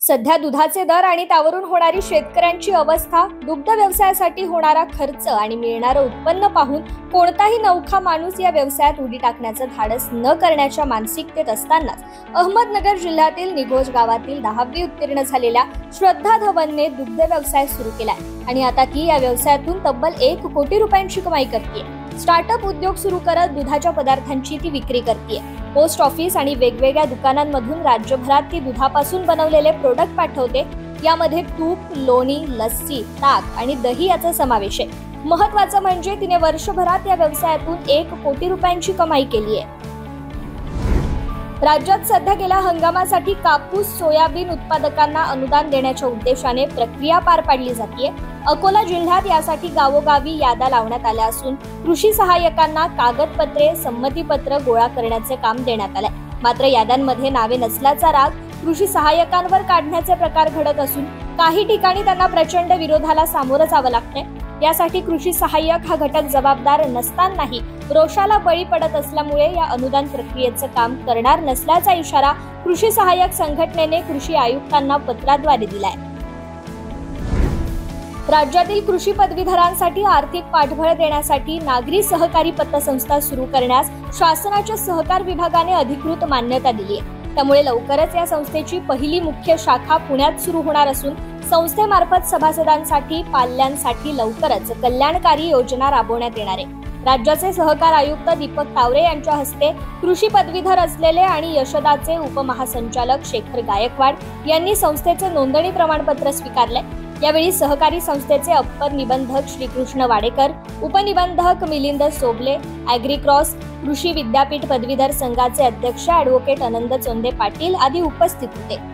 सध्या दुधाचे दर आणि त्यावरून होणारी शेतकऱ्यांची अवस्था, दुग्ध व्यवसायासाठी होणारा खर्च आणि मिळणारं उत्पन्न पाहून कोणताही नवखा माणूस या व्यवसायात उडी टाकण्याचं धाडस न करण्याच्या मानसिकतेत असतानाच अहमदनगर जिल्ह्यातील निघोज गावातील 10वी उत्तीर्ण झालेल्या श्रद्धा धवनने दुग्ध व्यवसाय सुरू केलाय आणि आता ती या व्यवसायातून तब्बल 1 कोटी रुपयांची कमाई करते। स्टार्टअप उद्योग सुरू करत दुधाच्या पदार्थांची ती विक्री करते। पोस्ट ऑफिस आणि वेगवेगळ्या दुकानांमधून राज्यभरात ती दुधापासून बनवलेले प्रोडक्ट पाठवते। यामध्ये तूप, लोणी, लस्सी, ताक आणि दही याचा समावेश आहे। महत्त्वाचं म्हणजे तिने वर्षभरात या व्यवसायातून 1 कोटी रुपयांची कमाई केली आहे। राज्यात सध्या गेल्या हंगामासाठी कापूस, सोयाबीन उत्पादकांना अनुदान देण्याच्या उद्देशाने प्रक्रिया पार पाडली जाते। अकोला जिल्ह्यात यासाठी गावोगावी याद्या लावण्यात आल्या असून कृषी सहाय्यकांना कागदपत्रे, संमतीपत्र गोळा करण्याचे काम देण्यात आले। मात्र याद्यांमध्ये नावे नसल्याचा राग कृषी सहाय्यकांवर काढण्याचे प्रकार घडत असून काही ठिकाणी त्यांना प्रचंड विरोधाला सामोरं जावं लागतंय। यासाठी कृषी सहाय्यक हा घटक जबाबदार नसतानाही रोषाला बळी पडत असल्यामुळे या अनुदान प्रक्रियेचं काम करणार नसल्याचा इशारा कृषी सहाय्यक संघटनेने कृषी आयुक्तांना पत्राद्वारे दिलाय। राज्यातील कृषी पदवीधरांसाठी आर्थिक पाठबळ देण्यासाठी नागरी सहकारी पतसंस्था सुरू करण्यास शासनाच्या सहकार विभागाने अधिकृत मान्यता दिली आहे। त्यामुळे लवकरच या संस्थेची पहिली मुख्य शाखा पुण्यात सुरू होणार असून संस्थेमार्फत सभासदांसाठी, पाल्यांसाठी लवकरच कल्याणकारी योजना राबवण्यात येणार आहे। राज्याचे सहकार आयुक्त दीपक तावरे यांच्या हस्ते कृषी पदवीधर असलेले आणि यशदाचे उपमहासंचालक शेखर गायकवाड यांनी संस्थेचे नोंदणी प्रमाणपत्र स्वीकारले। यावेळी सहकारी संस्थेचे अप्पर निबंधक श्रीकृष्ण वाडेकर, उपनिबंधक मिलिंद सोबले, ॲग्रीक्रॉस कृषी विद्यापीठ पदवीधर संघाचे अध्यक्ष ॲडव्होकेट आनंद चोंदे पाटील आदी उपस्थित होते।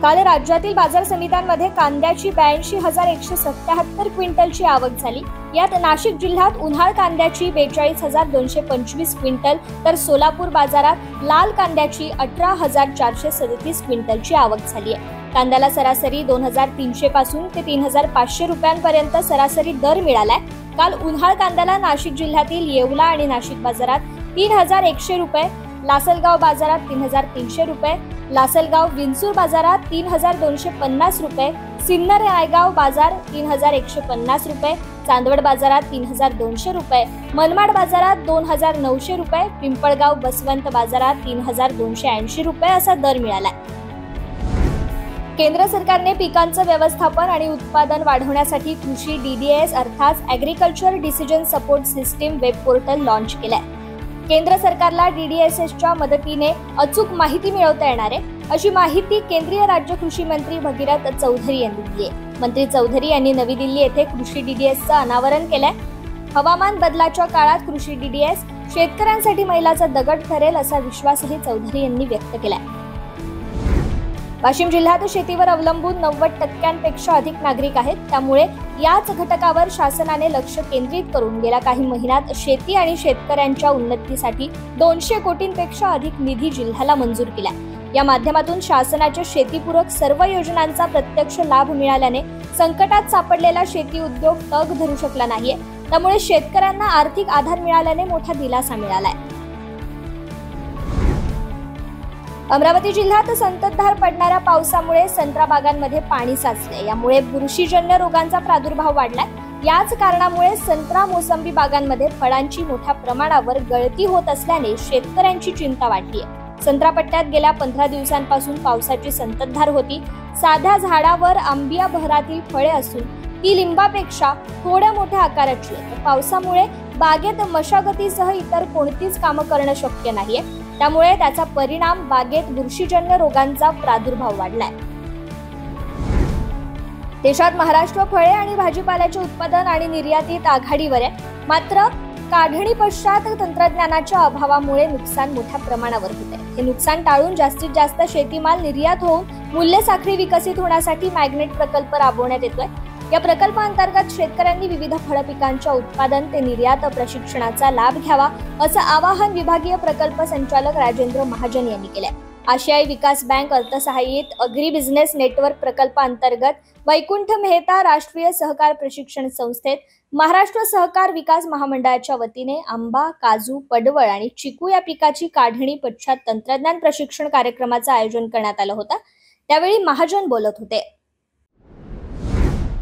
काल राज्यातील बाजार समित्यांमध्ये कांद्याची 82,177 क्विंटलची आवक झाली। यात नाशिक जिल्ह्यात उन्हाळ कांद्याची 42,225 क्विंटल तर सोलापूर बाजारात लाल कांद्याची 18,437 क्विंटलची आवक झाली आहे। कांद्याला सरासरी 2,300 पासून ते 3,500 रुपयांपर्यंत सरासरी दर मिळालाय। काल उन्हाळ कांद्याला नाशिक जिल्ह्यातील येवला आणि नाशिक बाजारात 3,100 रुपये, लासलगाव बाजारात 3,300 रुपये, लासलगाव विंचूर बाजारात 3,250 रुपये, सिन्नर रायगाव बाजार 3,150 रुपये, चांदवड बाजारात 3,200 रुपये, मनमाड बाजारात 2,900 रुपये, पिंपळगाव बसवंत बाजारात 3,280 रुपये असा दर मिळालाय। केंद्र सरकारने पिकांचं व्यवस्थापन आणि उत्पादन वाढवण्यासाठी कृषी DDS अर्थात agriculture decision support system web portal launch केलंय। केंद्र सरकारला DDSच्या मदतीने अचूक माहिती मिळवता येणार आहे, अशी माहिती केंद्रीय राज्य कृषी मंत्री भगीरथ चौधरी यांनी दिली आहे। मंत्री चौधरी यांनी नवी दिल्ली येथे कृषी DDSचं अनावरण केलंय। हवामान बदलाच्या काळात कृषी DDS शेतकऱ्यांसाठी मैलाचा दगड ठरेल असा विश्वासही चौधरी यांनी व्यक्त केलाय। वाशिम जिल्ह्यात शेतीवर अवलंबून 90% अधिक नागरिक आहेत। त्यामुळे याच घटकावर शासनाने लक्ष केंद्रित करून गेल्या काही महिन्यात शेती आणि शेतकऱ्यांच्या उन्नतीसाठी 200 कोटींपेक्षा अधिक निधी जिल्ह्याला मंजूर केला। या माध्यमातून शासनाच्या शेतीपूरक सर्व योजनांचा प्रत्यक्ष लाभ मिळाल्याने संकटात सापडलेला शेती उद्योग तग धरू शकला नाहीये। त्यामुळे शेतकऱ्यांना आर्थिक आधार मिळाल्याने मोठा दिलासा मिळालाय। अमरावती जिल्ह्यात संततधार पडणाऱ्या पावसामुळे संत्रा बागांमध्ये पाणी साचले। यामुळे बुरशीजन्य रोगांचा प्रादुर्भाव वाढलाय। याच कारणामुळे संत्रा, मोसंबी बागांमध्ये फळांची मोठ्या प्रमाणावर गळती होत असल्याने शेतकऱ्यांची चिंता वाढली आहे। संत्रा पट्ट्यात गेल्या 15 दिवसांपासून पावसाची संततधार होती। साध्या झाडावर आंबिया बहरातील फळे असून ती लिंबापेक्षा थोड्या मोठ्या आकाराची आहे। पावसामुळे बागेत मशागतीसह इतर कोणतीच कामं करणं शक्य नाहीये। त्यामुळे त्याचा परिणाम बागेत बुरशीजन्य रोगांचा प्रादुर्भाव वाढलाय। देशात महाराष्ट्र फळे आणि भाजीपाल्याचे उत्पादन आणि निर्यातीत आघाडीवर आहे। मात्र काढणी पश्चात तंत्रज्ञानाच्या अभावामुळे नुकसान मोठ्या प्रमाणावर होते। हे नुकसान टाळून जास्तीत जास्त शेतीमाल निर्यात होऊन मूल्य साखळी विकसित होण्यासाठी मॅग्नेट प्रकल्प राबवण्यात येतोय। या प्रकल्पाअंतर्गत शेतकऱ्यांनी विविध फळ पिकांच्या उत्पादन ते निर्यात प्रशिक्षणाचा लाभ घ्यावा असं आवाहन विभागीय प्रकल्प संचालक राजेंद्र महाजन यांनी केले। आशियाई विकास बँक अर्थसहाय्यित अग्री बिझनेस नेटवर्क प्रकल्पाअंतर्गत वैकुंठ मेहता राष्ट्रीय सहकार प्रशिक्षण संस्थेत महाराष्ट्र सहकार विकास महामंडळाच्या वतीने आंबा, काजू, पडवळ आणि चिकू या पिकाची काढणी पश्चात तंत्रज्ञान प्रशिक्षण कार्यक्रमाचं आयोजन करण्यात आलं होतं। त्यावेळी महाजन बोलत होते.